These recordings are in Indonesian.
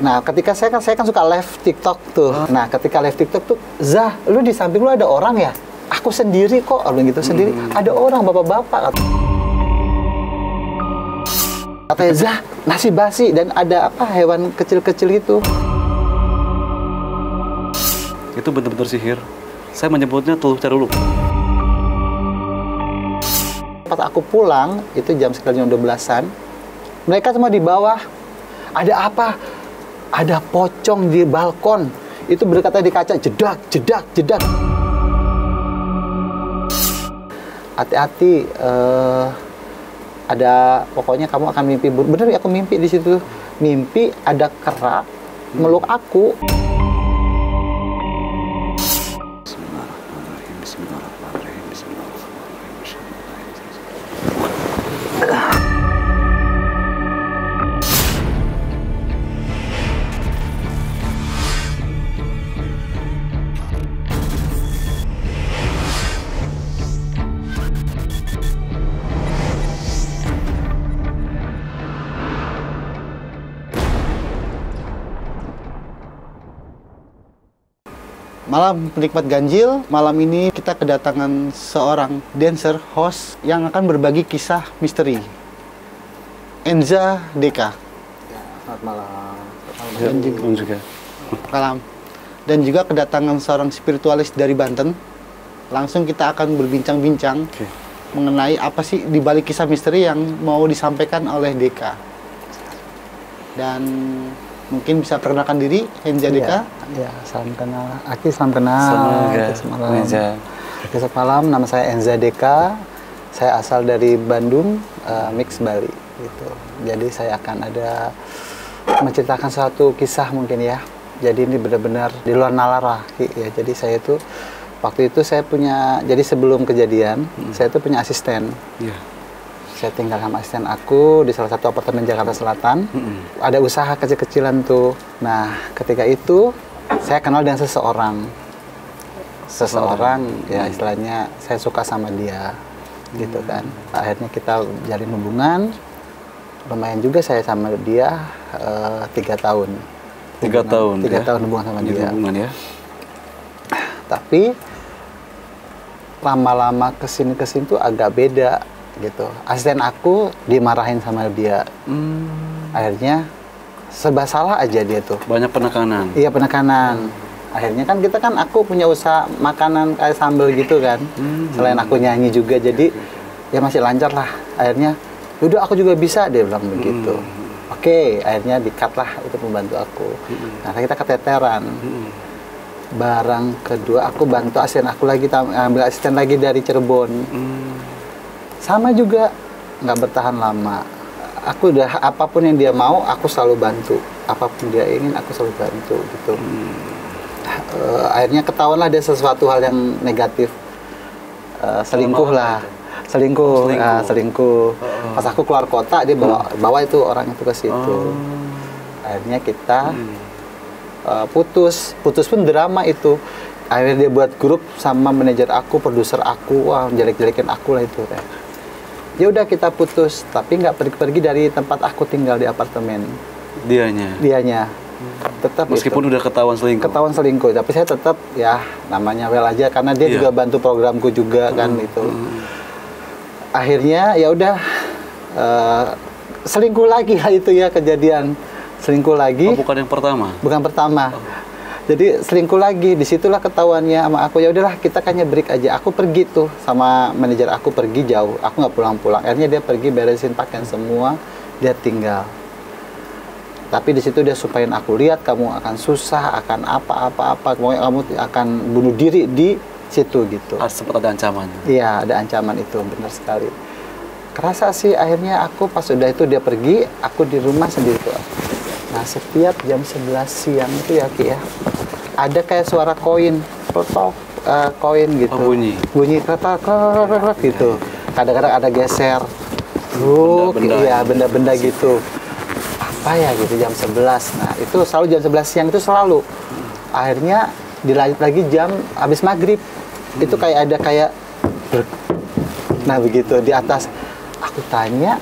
Nah, ketika saya kan suka live TikTok tuh. Nah, ketika live TikTok tuh, Zah, lu di samping lu ada orang ya? Aku sendiri kok, orang gitu sendiri. Ada orang, bapak-bapak. Katanya, Zah, nasi basi dan ada apa hewan kecil-kecil itu. Itu benar-benar sihir. Saya menyebutnya telur caruluk. Pas aku pulang, itu jam sekitar jam 12-an, mereka semua di bawah. Ada apa? Ada pocong di balkon. Itu berkata di kaca, jedak, jedak, jedak. Hati-hati, ada, pokoknya kamu akan mimpi. Bener ya, aku mimpi di situ. Mimpi ada kera meluk aku. Malam penikmat ganjil, malam ini kita kedatangan seorang dancer host yang akan berbagi kisah misteri. Enza Deka. Ya, selamat malam. Dan juga. juga. Malam. Dan juga kedatangan seorang spiritualis dari Banten. Langsung kita akan berbincang-bincang mengenai apa sih di balik kisah misteri yang mau disampaikan oleh Deka. Dan mungkin bisa perkenalkan diri, Enza Deka. Ya, salam kenal. Aki, salam kenal. Selamat malam, nama saya Enza Deka. Saya asal dari Bandung, Mix Bali. Gitu. Jadi saya akan ada menceritakan suatu kisah mungkin ya. Jadi ini benar-benar di luar nalar ya. Jadi saya itu, waktu itu saya punya, jadi sebelum kejadian, saya itu punya asisten. Iya. Saya tinggal sama asisten aku di salah satu apartemen Jakarta Selatan. Ada usaha kecil-kecilan tuh. Nah, ketika itu saya kenal dengan seseorang. Ya istilahnya saya suka sama dia, gitu kan. Akhirnya kita jalin hubungan. Lumayan juga saya sama dia 3 tahun. 3 tahun. 3 tahun hubungan sama dia. Hubungan ya. Tapi lama-lama kesini tuh agak beda. Gitu. Asisten aku dimarahin sama dia. Akhirnya serba salah aja dia tuh. Banyak penekanan. Iya, penekanan. Akhirnya kan aku punya usaha makanan kayak sambal gitu kan. Selain aku nyanyi juga, jadi ya masih lancar lah. Akhirnya, udah aku juga bisa, dia bilang begitu. Oke, akhirnya di-cut lah itu pembantu aku. Nah, kita keteteran. Barang kedua aku bantu asisten aku lagi, ambil asisten lagi dari Cirebon. Sama juga, nggak bertahan lama. Aku udah, apapun yang dia mau, aku selalu bantu. Apapun dia ingin, aku selalu bantu, gitu. Akhirnya ketahuan lah ada sesuatu hal yang negatif. Selingkuh lah. Selingkuh. Pas aku keluar kota, dia bawa itu orang itu ke situ. Akhirnya kita putus pun drama itu. Akhirnya dia buat grup sama manajer aku, produser aku, wah jelek-jelekin aku lah itu. Ya udah kita putus, tapi nggak pergi-pergi dari tempat aku tinggal di apartemen. Dianya. Tetap meskipun itu. Udah ketahuan selingkuh, tapi saya tetap ya namanya well aja karena dia juga bantu programku juga kan itu. Akhirnya ya udah selingkuh lagi lah itu ya kejadian. Selingkuh lagi. Oh, bukan yang pertama. Bukan pertama. Jadi selingkuh lagi, disitulah ketahuannya sama aku. Ya udahlah, kita kayaknya break aja. Aku pergi tuh sama manajer aku, pergi jauh. Aku nggak pulang-pulang. Akhirnya dia pergi beresin pakaian semua, dia tinggal. Tapi di situ dia sumpahin aku, lihat kamu akan susah, akan apa-apa, kamu akan bunuh diri di situ gitu. Sempat ada ancaman. Iya, ada ancaman itu, benar sekali. Kerasa sih akhirnya aku pas udah itu dia pergi, aku di rumah sendiri tuh. Nah, setiap jam 11 siang itu ya Ki ya, ada kayak suara koin, koin gitu. Bunyi ketak gitu. Kadang-kadang ada geser. Benda-benda gitu. Apa ya gitu jam 11. Nah, itu selalu jam 11 siang itu selalu. Akhirnya dilanjut lagi jam habis maghrib. Itu kayak ada nah begitu di atas. Akhirnya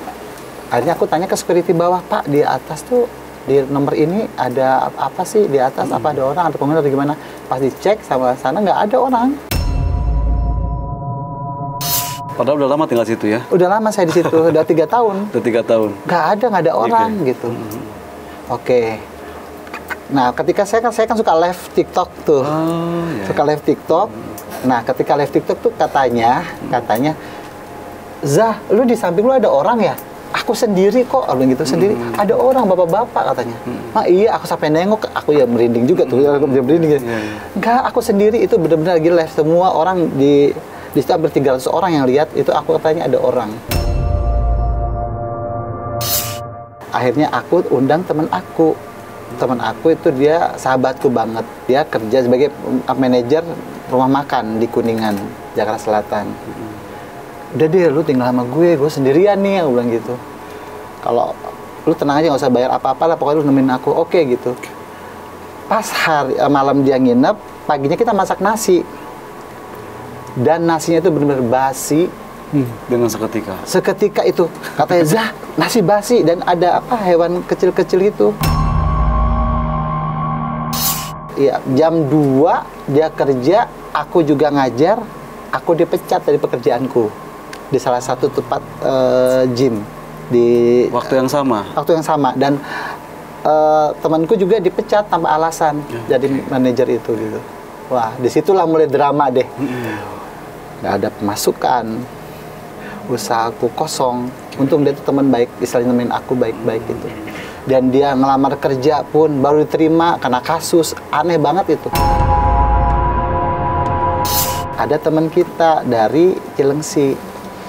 aku tanya ke security bawah, Pak, di atas tuh di nomor ini ada apa sih di atas, apa ada orang, ada penghuni atau gimana. Pas dicek sama sana nggak ada orang. Padahal udah lama tinggal situ ya? Udah lama saya di situ, udah 3 tahun. Udah 3 tahun. Nggak ada orang gitu. Oke. Nah, ketika saya kan suka live TikTok tuh. Oh, iya. Suka live TikTok. Nah, ketika live TikTok tuh katanya, Zah, lu di samping lu ada orang ya? Aku sendiri kok, bilang gitu, sendiri. Ada orang, bapak-bapak katanya. Ah iya, aku sampai nengok, aku ya merinding juga tuh, aku merinding. Enggak, aku sendiri, itu benar-benar lagi live. Semua orang di situ hampir 300 orang yang lihat, itu aku katanya ada orang. Akhirnya aku undang teman aku. Teman aku itu dia sahabatku banget. Dia kerja sebagai manajer rumah makan di Kuningan, Jakarta Selatan. Udah deh, lu tinggal sama gue sendirian nih, aku bilang gitu. Kalau lu tenang aja, nggak usah bayar apa-apa lah, pokoknya lu nemenin aku, oke gitu. Pas malam dia nginep, paginya kita masak nasi. Dan nasinya itu benar-benar basi. Dengan seketika? Seketika itu, katanya, Zah, nasi basi, dan ada apa, hewan kecil-kecil itu. Iya, jam 2 dia kerja, aku juga ngajar, aku dipecat dari pekerjaanku. Di salah satu tempat gym di waktu yang sama. Dan temanku juga dipecat tanpa alasan jadi manajer itu gitu. Wah, disitulah mulai drama deh. Nggak ada pemasukan, usahaku kosong. Untung dia tuh teman baik, istilahnya nemenin aku baik-baik gitu. Dan dia ngelamar kerja pun baru diterima karena kasus, aneh banget itu. Ada teman kita dari Cilengsi,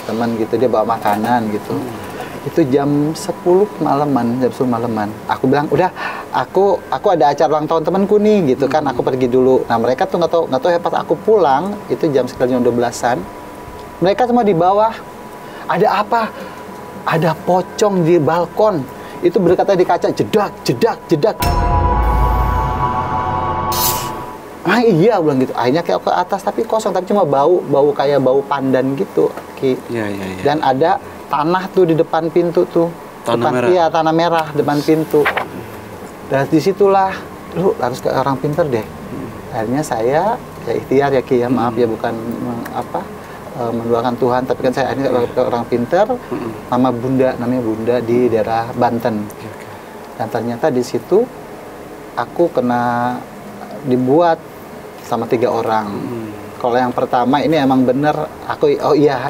teman gitu, dia bawa makanan gitu. Itu jam 10 malaman. Aku bilang, udah, aku ada acara ulang tahun temanku nih gitu kan, aku pergi dulu. Nah, mereka tuh nggak tahu ya, pas aku pulang itu jam sekitar jam 12-an. Mereka semua di bawah. Ada apa? Ada pocong di balkon. Itu berkata di kaca, jedak. Ah iya, bilang gitu. Akhirnya kayak ke atas tapi kosong, tapi cuma bau kayak bau pandan gitu, Ki. Iya. Dan ada tanah tuh di depan pintu tuh. Tanah merah? Iya, tanah merah depan pintu. Dan disitulah, lu harus ke orang pinter deh. Akhirnya saya, ya ikhtiar ya Ki, ya maaf ya, bukan mendoakan Tuhan, tapi kan saya akhirnya ke orang pinter, namanya Bunda di daerah Banten. Dan ternyata di situ aku kena dibuat sama 3 orang. Kalau yang pertama ini emang bener,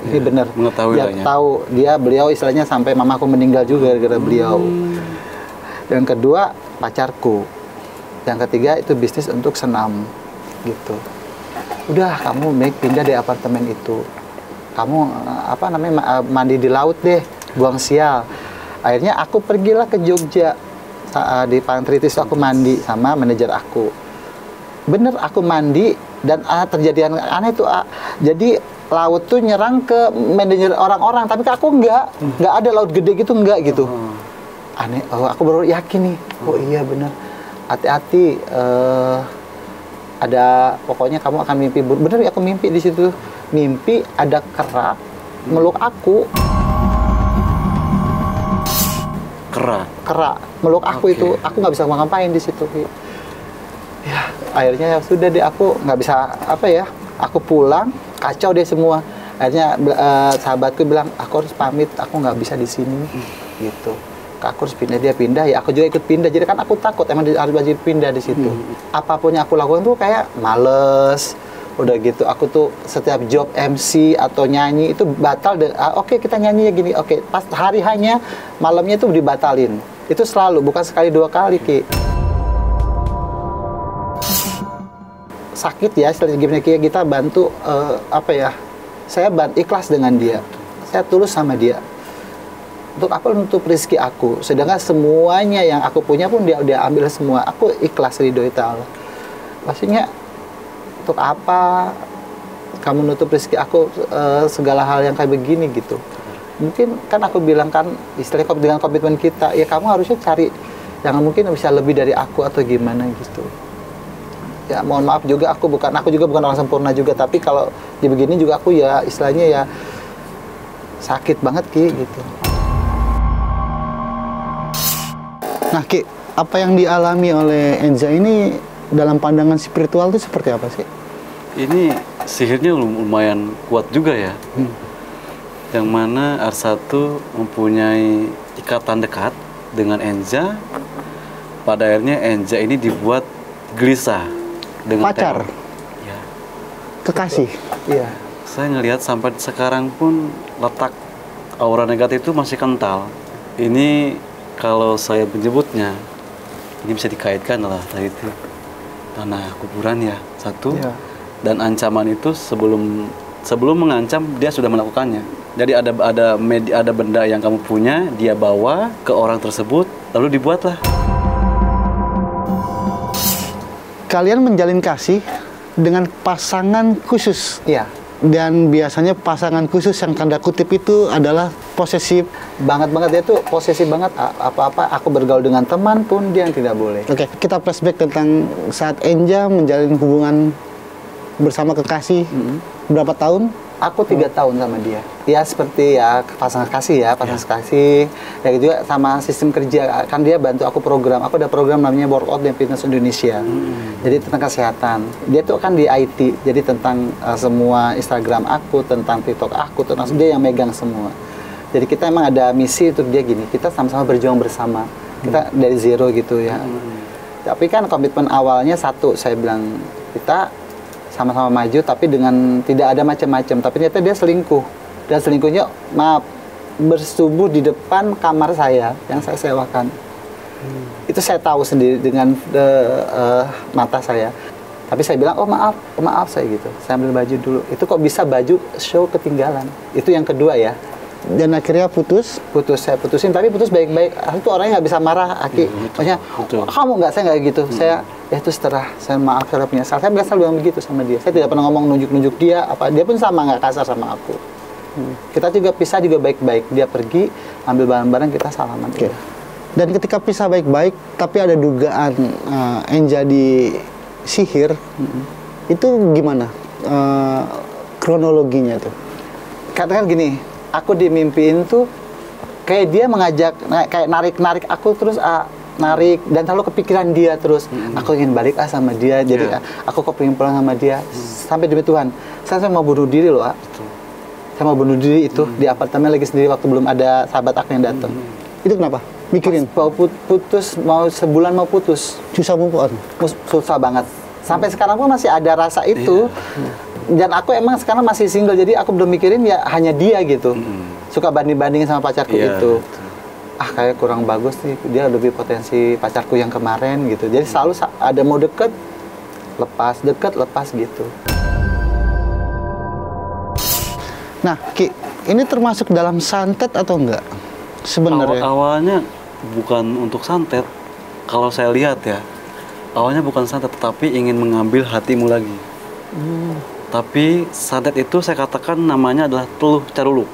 ini bener. Mengetahui dia tahu, beliau istilahnya sampai mamaku meninggal juga gara-gara beliau. Yang kedua pacarku. Yang ketiga itu bisnis untuk senam gitu. Udah, kamu pindah dari apartemen itu. Kamu mandi di laut deh, buang sial. Akhirnya aku pergilah ke Jogja. Di Parangtritis aku mandi sama manajer aku. Bener, aku mandi dan terjadi aneh tuh. Jadi laut tuh nyerang ke manajer orang-orang, tapi aku enggak ada laut gede gitu, enggak gitu. Aneh, aku baru yakin nih. Oh iya bener. Hati-hati, ada, pokoknya kamu akan mimpi buruk. Bener, aku mimpi di situ. Mimpi ada kera meluk aku. Kera meluk aku itu. Aku nggak bisa ngapain di situ. Ya, akhirnya ya sudah deh, aku nggak bisa aku pulang, kacau deh semua. Akhirnya sahabatku bilang, aku harus pamit, aku nggak bisa di sini gitu. Aku harus pindah, dia pindah, ya aku juga ikut pindah. Jadi kan aku takut, emang harus wajib pindah di situ. Apapun yang aku lakukan tuh kayak males. Udah gitu, aku tuh setiap job MC atau nyanyi itu batal. Oke, kita nyanyi ya gini. Oke, pas hari hanya malamnya itu dibatalin. Itu selalu, bukan sekali 2 kali, Ki. Sakit ya, setelah gimana kita bantu saya ikhlas dengan dia. Saya tulus sama dia. Untuk apa? Untuk rezeki aku. Sedangkan semuanya yang aku punya pun dia ambil semua. Aku ikhlas ridho Allah. Maksudnya untuk apa kamu nutup rezeki aku segala hal yang kayak begini gitu. Mungkin kan aku bilang kan istilahnya dengan komitmen kita, ya kamu harusnya cari yang mungkin bisa lebih dari aku atau gimana gitu. Ya mohon maaf juga, aku juga bukan orang sempurna juga, tapi kalau di begini juga aku ya istilahnya ya sakit banget Ki gitu. Nah Ki, apa yang dialami oleh Enza ini dalam pandangan spiritual itu seperti apa sih? Ini sihirnya lumayan kuat juga ya. Yang mana R1 mempunyai ikatan dekat dengan Enza. Pada akhirnya Enza ini dibuat gelisah dengan Pacar? teror. Ya. Kekasih? Iya. Saya ngelihat sampai sekarang pun letak aura negatif itu masih kental. Ini kalau saya menyebutnya, ini bisa dikaitkan lah tadi itu tanah kuburan ya, satu. Iya. Dan ancaman itu sebelum mengancam dia sudah melakukannya. Jadi ada benda yang kamu punya, dia bawa ke orang tersebut, lalu dibuatlah. Kalian menjalin kasih dengan pasangan khusus. Iya. Dan biasanya pasangan khusus yang tanda kutip itu adalah posesif. Banget dia tuh posesif banget. Apa-apa aku bergaul dengan teman pun dia yang tidak boleh. Oke, kita flashback tentang saat Enza menjalin hubungan bersama kekasih. Berapa tahun? Aku 3 tahun sama dia. Ya seperti ya pasangan kasih ya, kasih. Ya gitu juga sama sistem kerja. Kan dia bantu aku program. Aku ada program namanya Workout dan Fitness Indonesia. Jadi tentang kesehatan. Dia tuh kan di IT. Jadi tentang semua Instagram aku, tentang TikTok aku, tentang dia yang megang semua. Jadi kita emang ada misi untuk dia gini. Kita sama-sama berjuang bersama. Kita dari zero gitu ya. Tapi kan komitmen awalnya satu. Saya bilang kita sama-sama maju tapi dengan tidak ada macam-macam, tapi ternyata dia selingkuh, dan selingkuhnya bersetubuh di depan kamar saya yang saya sewakan. Itu saya tahu sendiri dengan mata saya, tapi saya bilang oh maaf saya gitu, saya ambil baju dulu. Itu kok bisa baju show ketinggalan. Itu yang kedua ya. Dan akhirnya Saya putusin, tapi putus baik-baik. Aku tuh orangnya nggak bisa marah, Aki. Maksudnya, kamu nggak, saya nggak gitu. Saya, ya itu setelah, saya maaf, saya punya salah. Saya biasa bilang begitu sama dia. Saya tidak pernah ngomong nunjuk-nunjuk dia, apa dia pun sama, nggak kasar sama aku. Kita juga pisah juga baik-baik. Dia pergi, ambil barang-barang, kita salaman. Okay. Dan ketika pisah baik-baik, tapi ada dugaan Enza di sihir, itu gimana kronologinya tuh? Katakan gini, aku dimimpiin tuh kayak dia mengajak, kayak narik aku terus narik, dan selalu kepikiran dia terus. Aku ingin balik sama dia, jadi aku kepingin pulang sama dia. Sampai demi Tuhan, saya mau bunuh diri loh. Saya mau bunuh diri itu di apartemen lagi sendiri waktu belum ada sahabat aku yang datang. Itu kenapa? Mikirin? Mau putus, mau sebulan mau putus. Susah move on? Susah banget. Sampai sekarang pun masih ada rasa itu. Dan aku emang sekarang masih single, jadi aku belum mikirin ya hanya dia gitu. Suka banding-bandingin sama pacarku itu. Kayak kurang bagus nih, dia lebih potensi pacarku yang kemarin gitu. Jadi selalu ada mau deket, lepas gitu. Nah, Ki, ini termasuk dalam santet atau enggak? Sebenarnya awalnya bukan untuk santet. Kalau saya lihat ya, awalnya bukan santet, tetapi ingin mengambil hatimu lagi. Tapi santet itu saya katakan namanya adalah teluh caruluk.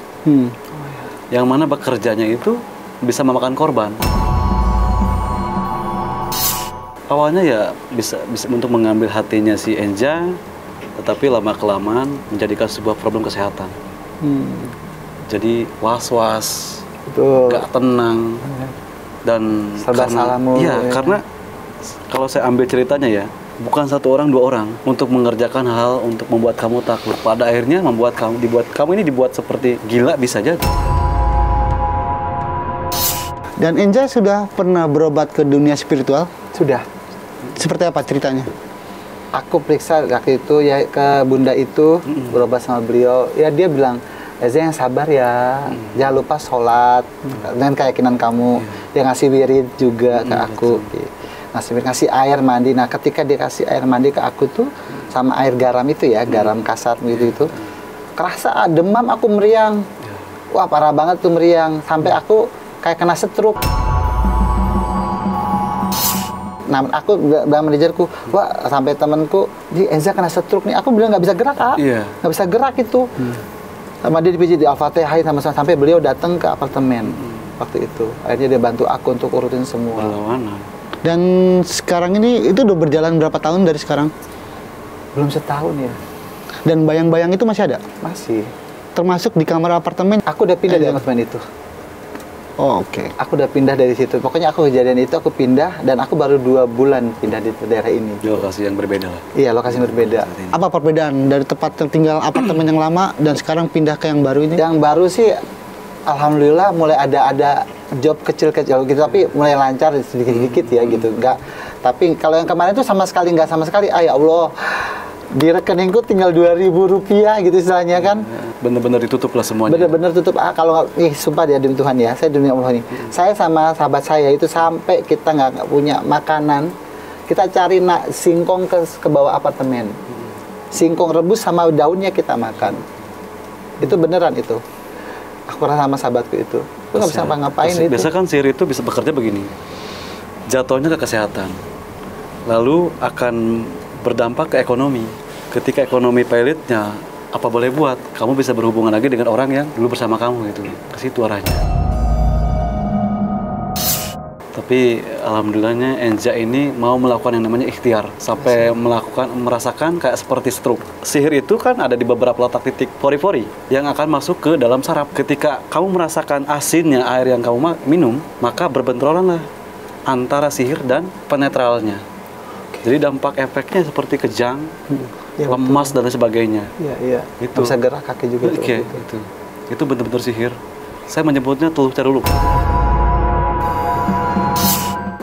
Yang mana bekerjanya itu bisa memakan korban. Awalnya ya bisa untuk mengambil hatinya si Enza, tetapi lama-kelamaan menjadikan sebuah problem kesehatan. Jadi was-was, gak tenang, dan karena kalau saya ambil ceritanya ya, bukan satu orang, dua orang untuk mengerjakan hal untuk membuat kamu takut. Pada akhirnya kamu ini dibuat seperti gila bisa jadi. Dan Enza sudah pernah berobat ke dunia spiritual? Sudah. Seperti apa ceritanya? Aku periksa waktu itu ya ke bunda itu, berobat sama beliau. Ya dia bilang, Eza yang sabar ya, jangan lupa sholat dengan keyakinan kamu. Dia ngasih wirid juga ke aku. Ngasih air mandi. Nah ketika dia kasih air mandi ke aku tuh sama air garam itu ya, garam kasar gitu itu, kerasa demam, aku meriang. Wah parah banget tuh meriang, sampai aku kayak kena stroke. Nah aku bilang manajerku, wah sampai temanku, di Enza kena stroke nih. Aku bilang nggak bisa gerak, nggak bisa gerak itu. Sama dia dipijit di Al-Fatihah sama sampai beliau datang ke apartemen waktu itu. Akhirnya dia bantu aku untuk urutin semua. Dan sekarang ini itu udah berjalan berapa tahun dari sekarang? Belum setahun ya. Dan bayang-bayang itu masih ada? Masih. Termasuk di kamar apartemen? Aku udah pindah di apartemen itu. Oh, oke. Aku udah pindah dari situ. Pokoknya aku kejadian itu aku pindah dan aku baru 2 bulan pindah di daerah ini. Di lokasi yang berbeda lah. Iya, lokasi berbeda. Apa perbedaan dari tempat tinggal apartemen yang lama dan sekarang pindah ke yang baru ini? Yang baru sih alhamdulillah mulai ada job kecil-kecil gitu, tapi mulai lancar sedikit-sedikit ya gitu. Enggak. Tapi kalau yang kemarin itu sama sekali nggak sama sekali. Ah, ya Allah. Di rekeningku tinggal 2.000 rupiah gitu istilahnya kan. Bener-bener ditutup lah semuanya. Bener-bener tutup. Kalau sumpah ya demi Tuhan ya, saya demi Allah nih. Saya sama sahabat saya itu sampai kita nggak punya makanan, kita cari singkong ke bawah apartemen. Singkong rebus sama daunnya kita makan. Itu beneran itu. Aku rasa sama sahabatku itu. Aku nggak bisa ngapain itu. Biasa kan sihir itu bisa bekerja begini. Jatuhnya ke kesehatan. Lalu akan berdampak ke ekonomi. Ketika ekonomi pilotnya, apa boleh buat? Kamu bisa berhubungan lagi dengan orang yang dulu bersama kamu gitu. Ke situ arahnya. Tapi alhamdulillahnya Enja ini mau melakukan yang namanya ikhtiar sampai merasakan kayak seperti stroke. Sihir itu kan ada di beberapa letak titik pori-pori yang akan masuk ke dalam saraf. Ketika kamu merasakan asinnya air yang kamu minum, maka berbentrolan lah antara sihir dan penetralnya. Jadi dampak efeknya seperti kejang, Ya, lemas dan lain sebagainya. Iya, iya. Itu. Bisa gerak kaki juga tuh. Oke, itu benar-benar sihir. Saya menyebutnya teluh caruluk.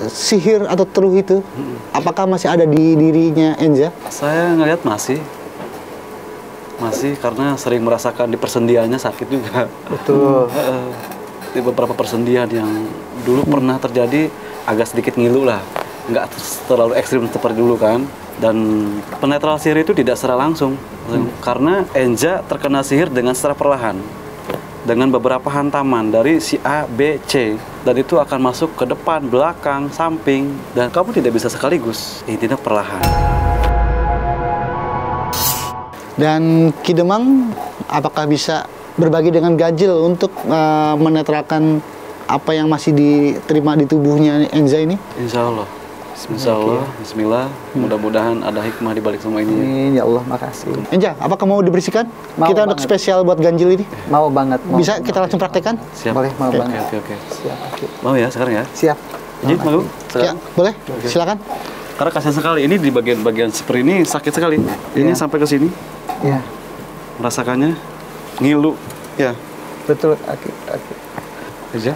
Sihir atau teluh itu, apakah masih ada di dirinya Enja? Saya ngelihat masih karena sering merasakan di persendiannya sakit juga. Betul. Di beberapa persendian yang dulu pernah terjadi agak sedikit ngilu lah, nggak terlalu ekstrim seperti dulu kan. Dan penetral sihir itu tidak secara langsung, karena Enja terkena sihir dengan secara perlahan, dengan beberapa hantaman dari si A, B, C, dan itu akan masuk ke depan, belakang, samping, dan kamu tidak bisa sekaligus. Intinya perlahan. Dan Ki Demang, apakah bisa berbagi dengan Ganjil untuk menetralkan apa yang masih diterima di tubuhnya Enja ini? Insya Allah. Bismillah. Mudah-mudahan ada hikmah di balik semua ini. Amin, ya Allah, makasih. Enja, apakah mau dibersihkan? Mau Kita untuk banget. spesial buat Ganjil ini. Mau banget. Bisa kita langsung praktekkan? Siap. Boleh, mau Oke, banget. Oke. Siap, oke. Mau ya sekarang ya? Siap. Jadi mau? Ya, Sekarang? boleh. Silakan. Karena kasihan sekali, ini di bagian seperti ini sakit sekali. Ini Iya. sampai ke sini, Iya. merasakannya ngilu. Ya, Betul, oke. aja.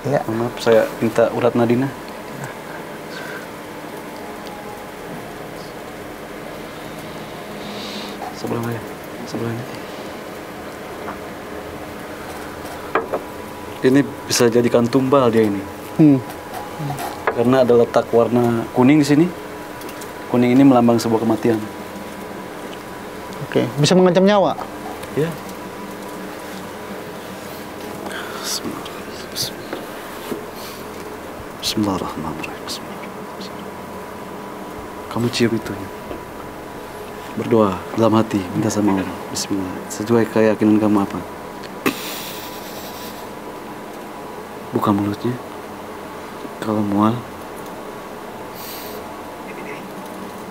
Iya. Maaf, saya minta urat nadina. Sebelahnya, sebelahnya. Ini bisa jadikan tumbal dia ini. Karena ada letak warna kuning di sini. Kuning ini melambang sebuah kematian. Oke, bisa mengancam nyawa. Ya. Bismillahirrahmanirrahim. Kamu cium itu. Berdoa dalam hati, minta sama Allah. Bismillah. Sesuai keyakinan kamu apa? Buka mulutnya. Kalau mual,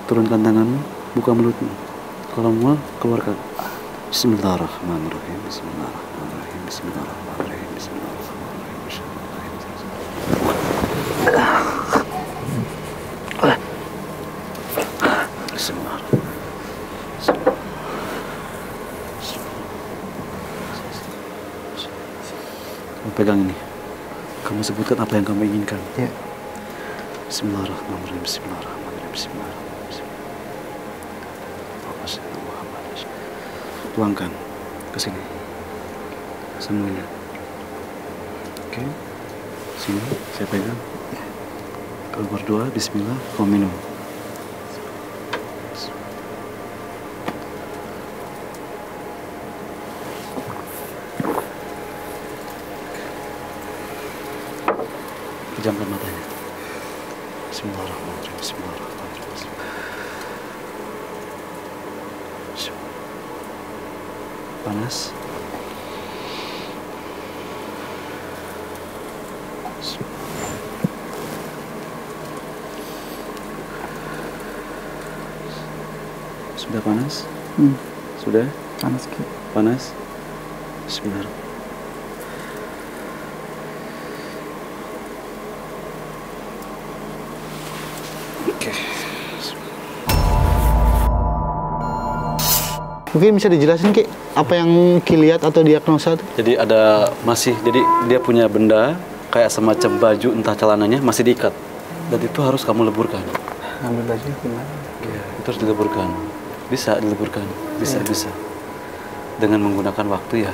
turunkan tanganmu, buka mulutmu. Kalau mual, keluarkan. Bismillahirrahmanirrahim. Bismillahirrahmanirrahim. Bismillahirrahmanirrahim. Bismillahirrahmanirrahim. Bismillahirrahmanirrahim. Kamu pegang ini. Kamu sebutkan apa yang kamu inginkan. Iya. Bismillahirrahmanirrahim. Bismillahirrahmanirrahim. Bismillahirrahmanirrahim. Tuangkan ke sini. Semuanya. Oke. Sini, saya pegang. Kalau berdoa, bismillah, kamu minum. Pejamkan matanya. Bismillahirrahmanirrahim. Bismillahirrahmanirrahim. Panas. Sudah panas? Sudah? Panas, Ki. Panas? Bismillahirrahmanirrahim. Mungkin bisa dijelasin Ki, apa yang Ki lihat atau diagnosa tuh? Jadi jadi dia punya benda kayak semacam baju entah celananya masih diikat. Dan itu harus kamu leburkan. Ambil baju gimana? Iya, itu harus dileburkan. Bisa dileburkan, bisa. Dengan menggunakan waktu ya.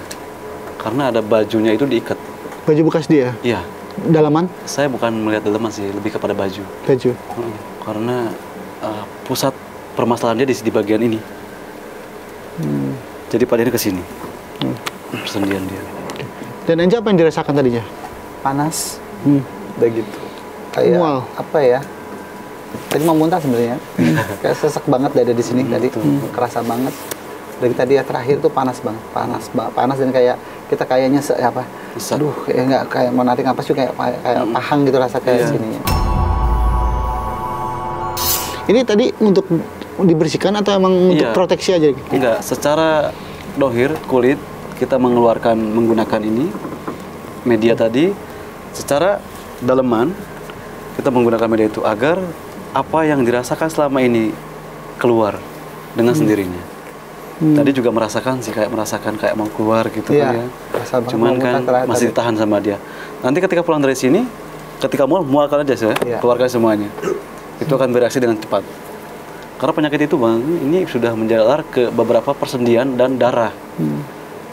Karena ada bajunya itu diikat. Baju bekas dia? Iya. Dalaman? Saya bukan melihat dalaman sih, lebih kepada baju. Baju. Karena pusat permasalahan dia di bagian ini. Jadi pada ini ke sini. Persendian dia. Dan Enja apa yang dirasakan tadinya? Panas. Udah gitu. Kayak Mual. apa ya? Tadi mau muntah sebenarnya. Kayak sesek banget dada di sini tadi. Kerasa banget. Dari tadi ya terakhir tuh panas banget. Panas dan kayak kita kayaknya aduh, kayak nggak kayak mau narik napas juga kayak pahang gitu rasa kayak sininya. Ini tadi untuk dibersihkan atau emang untuk proteksi aja? Enggak, secara dohir kulit kita menggunakan ini media tadi, secara daleman kita menggunakan media itu agar apa yang dirasakan selama ini keluar dengan sendirinya. Tadi juga merasakan kayak mau keluar gitu kan ya. Cuman kan masih ditahan sama dia. Nanti ketika pulang dari sini, ketika mualkan aja sih ya, keluarkan semuanya. Itu akan bereaksi dengan cepat. Karena penyakit itu Bang, ini sudah menjalar ke beberapa persendian dan darah.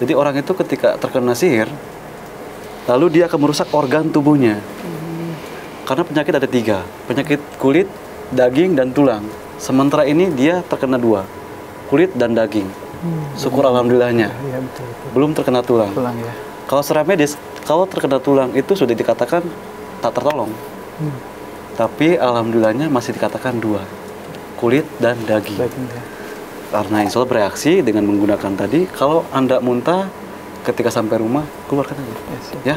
Jadi orang itu ketika terkena sihir, lalu dia akan merusak organ tubuhnya. Karena penyakit ada 3, penyakit kulit, daging, dan tulang. Sementara ini dia terkena 2, kulit dan daging. Syukur alhamdulillahnya. Iya, betul. Belum terkena tulang. Ya. Kalau secara medis, kalau terkena tulang itu sudah dikatakan tak tertolong. Tapi alhamdulillahnya masih dikatakan 2, kulit dan daging. Ya. Karena insya Allah bereaksi dengan menggunakan tadi. Kalau Anda muntah ketika sampai rumah, keluarkan aja. Ya,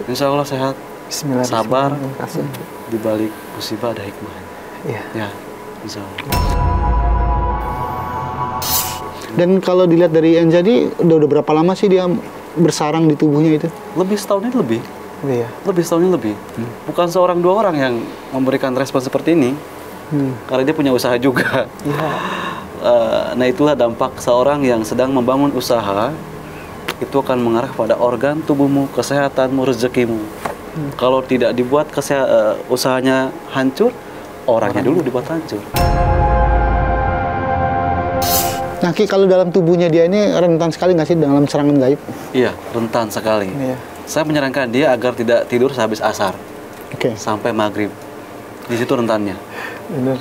insya Allah sehat. Bismillah, sabar. Bismillah. Di balik musibah ada hikmah. Iya. Ya, insya Allah. Dan kalau dilihat dari Enja ini, udah berapa lama sih dia bersarang di tubuhnya itu? Lebih setahun ini lebih. Iya. Lebih setahun ini lebih. Bukan seorang 2 orang yang memberikan respon seperti ini. Karena dia punya usaha juga. Iya. Nah itulah dampak seorang yang sedang membangun usaha. Itu akan mengarah pada organ tubuhmu, kesehatanmu, rezekimu. Kalau tidak dibuat usahanya hancur, orangnya dulu dibuat hancur. Nah Ki, kalau dalam tubuhnya dia ini rentan sekali nggak sih dalam serangan gaib? Iya, rentan sekali. Iya. Saya menyarankan dia agar tidak tidur sehabis asar. Sampai maghrib. Di situ rentannya. Bener.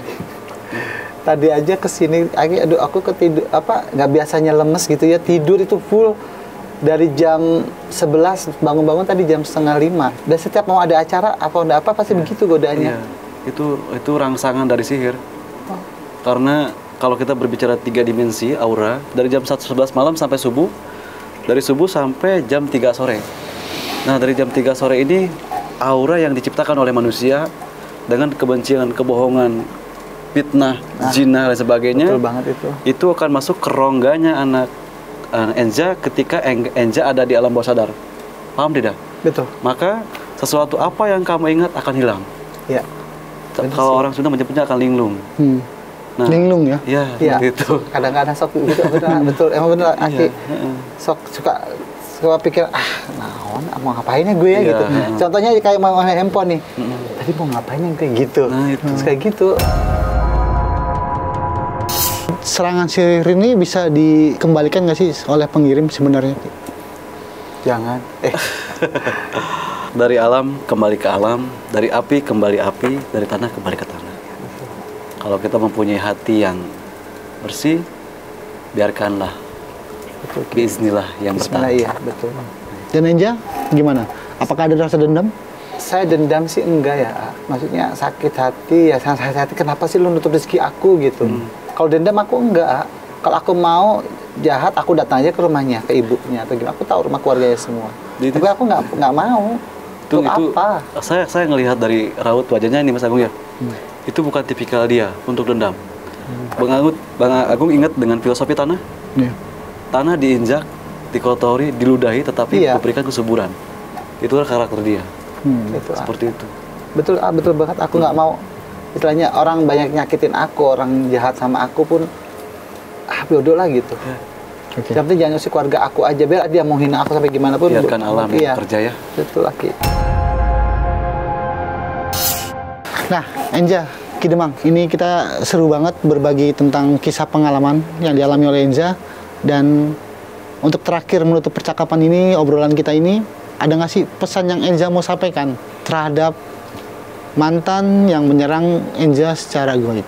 Tadi aja kesini, aduh aku ketidur nggak biasanya lemes gitu ya, tidur itu full dari jam 11 bangun-bangun tadi jam 4:30. Dan setiap mau ada acara apa pasti begitu godaannya. Iya. Itu rangsangan dari sihir. Karena kalau kita berbicara 3 dimensi aura, dari jam 1:11 malam sampai subuh, dari subuh sampai jam 3 sore. Nah, dari jam 3 sore ini aura yang diciptakan oleh manusia dengan kebencian, kebohongan, fitnah, zina dan sebagainya. Betul banget itu. Itu akan masuk ke rongganya anak Enja ketika Enja ada di alam bawah sadar. Paham tidak? Betul. Maka sesuatu apa yang kamu ingat akan hilang. Iya. Kalau orang Sunda menyebutnya akan linglung. Nah, linglung ya? Iya, gitu. Kadang-kadang sok gitu, betul, emang bener, Aki. Sok suka pikir, naon, mau ngapain ya gue ya gitu. Contohnya kayak mau handphone nih, tadi mau ngapain ya kayak gitu. Nah, itu. Terus kayak gitu. Serangan sihir ini bisa dikembalikan nggak sih oleh pengirim sebenarnya? Jangan. Dari alam kembali ke alam, dari api kembali api, dari tanah kembali ke tanah. Kalau kita mempunyai hati yang bersih, biarkanlah. Betul. Bismillah yang bertahan. Iya, betul. Dan Enja, gimana? Apakah ada rasa dendam? Saya dendam sih enggak ya. Maksudnya sakit hati ya, sakit hati kenapa sih lu nutup rezeki aku gitu. Kalau dendam aku enggak. Kalau aku mau jahat, aku datang aja ke rumahnya, ke ibunya atau gimana. Aku tahu rumah keluarganya semua. Tapi aku nggak mau. Itu apa? Saya ngelihat dari raut wajahnya ini Mas Agung ya. Itu bukan tipikal dia untuk dendam. Bang Agung ingat dengan filosofi tanah? Tanah diinjak, dikotori, diludahi, tetapi memberikan kesuburan. Itulah karakter dia. Seperti itu. Betul banget. Aku nggak mau, istilahnya orang banyak nyakitin aku, orang jahat sama aku pun, bodoh lah gitu. Oke. Yang penting jangan usik keluarga aku aja, biar dia mau hina aku sampai gimana pun. Biarkan alam yang kerja ya. Betul, Aki. Nah, Enza, Ki Demang, ini kita seru banget berbagi tentang kisah pengalaman yang dialami oleh Enza. Dan untuk terakhir menutup percakapan ini, obrolan kita ini, ada nggak sih pesan yang Enza mau sampaikan terhadap mantan yang menyerang Enza secara goib?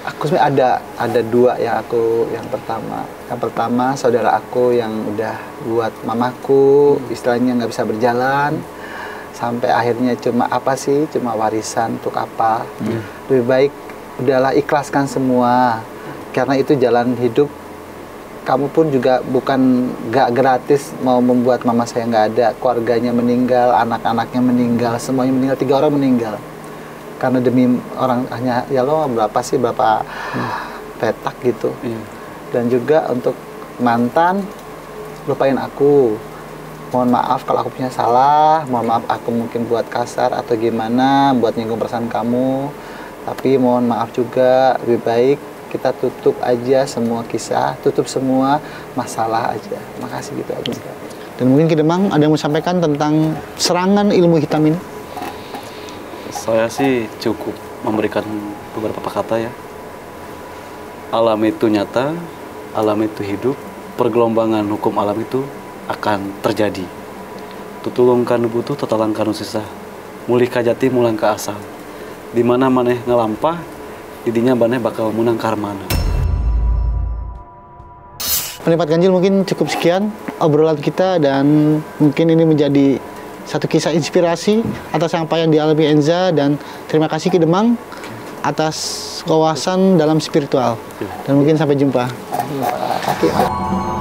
Aku sebenarnya ada dua yang yang pertama saudara aku yang udah buat mamaku istilahnya nggak bisa berjalan sampai akhirnya cuma warisan untuk apa. Lebih baik udahlah ikhlaskan semua karena itu jalan hidup. Kamu pun juga bukan gak gratis mau membuat mama saya nggak ada, keluarganya meninggal, anak-anaknya meninggal, semuanya meninggal, 3 orang meninggal karena demi orang hanya ya lo berapa petak gitu. Dan juga untuk mantan, lupain aku, mohon maaf kalau aku punya salah, mohon maaf aku mungkin buat kasar atau gimana buat nyinggung perasaan kamu, tapi mohon maaf juga, lebih baik kita tutup aja semua kisah, tutup semua masalah aja. Makasih gitu aja. Dan mungkin Ki Demang ada yang mau sampaikan tentang serangan ilmu hitam ini? Saya sih cukup memberikan beberapa kata ya. Alam itu nyata, alam itu hidup, pergelombangan hukum alam itu akan terjadi. Tutulungkan butuh, tetalangkan sisa. Mulih kajati mulang ke asal. Di mana maneh ngelampah, didinya maneh bakal menang karmana. Pendapat Ganjil mungkin cukup sekian obrolan kita, dan mungkin ini menjadi satu kisah inspirasi atas apa yang dialami Enza, dan terima kasih Ki Demang atas wawasan dalam spiritual. Dan mungkin sampai jumpa. Terima kasih.